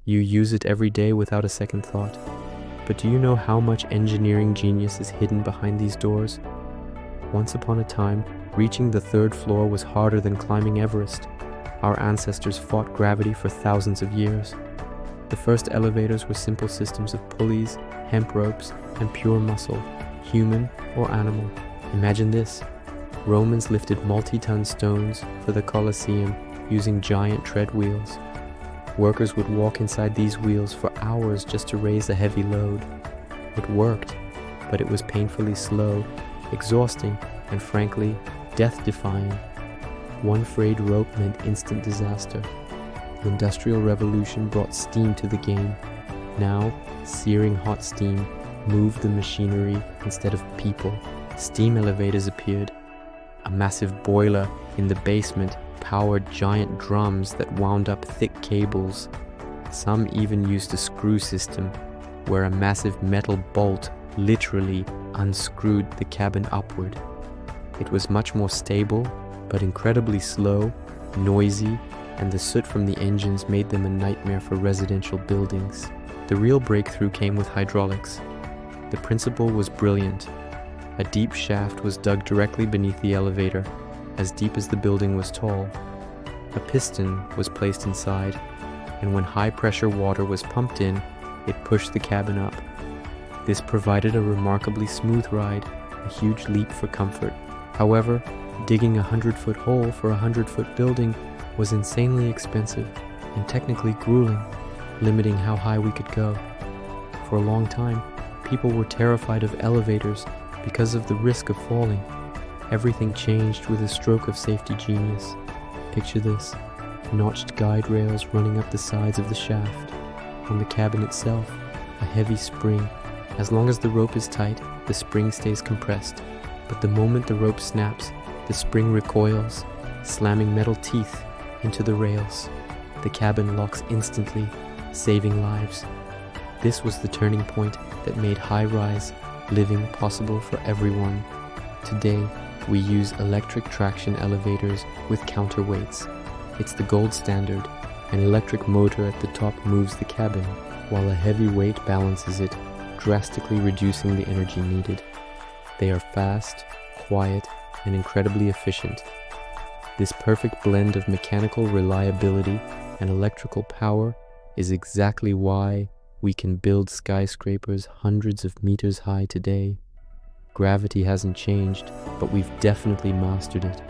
You use it every day without a second thought. But do you know how much engineering genius is hidden behind these doors? Once upon a time, reaching the third floor was harder than climbing Everest. Our ancestors fought gravity for thousands of years. The first elevators were simple systems of pulleys, hemp ropes, and pure muscle, human or animal. Imagine this. Romans lifted multi-ton stones for the Colosseum using giant tread wheels. Workers would walk inside these wheels for hours just to raise a heavy load. It worked, but it was painfully slow, exhausting, and frankly, death-defying. One frayed rope meant instant disaster. The Industrial Revolution brought steam to the game. Now, searing hot steam moved the machinery instead of people. Steam elevators appeared. A massive boiler in the basement powered giant drums that wound up thick cables. Some even used a screw system, where a massive metal bolt literally unscrewed the cabin upward. It was much more stable, but incredibly slow, noisy, and the soot from the engines made them a nightmare for residential buildings. The real breakthrough came with hydraulics. The principle was brilliant. A deep shaft was dug directly beneath the elevator, as deep as the building was tall. A piston was placed inside, and when high-pressure water was pumped in, it pushed the cabin up. This provided a remarkably smooth ride, a huge leap for comfort. However, digging a 100-foot hole for a 100-foot building was insanely expensive and technically grueling, limiting how high we could go. For a long time, people were terrified of elevators because of the risk of falling. Everything changed with a stroke of safety genius. Picture this: notched guide rails running up the sides of the shaft. On the cabin itself, a heavy spring. As long as the rope is tight, the spring stays compressed. But the moment the rope snaps, the spring recoils, slamming metal teeth into the rails. The cabin locks instantly, saving lives. This was the turning point that made high-rise living possible for everyone. Today, we use electric traction elevators with counterweights. It's the gold standard. An electric motor at the top moves the cabin, while a heavy weight balances it, drastically reducing the energy needed. They are fast, quiet, and incredibly efficient. This perfect blend of mechanical reliability and electrical power is exactly why we can build skyscrapers hundreds of meters high today. Gravity hasn't changed, but we've definitely mastered it.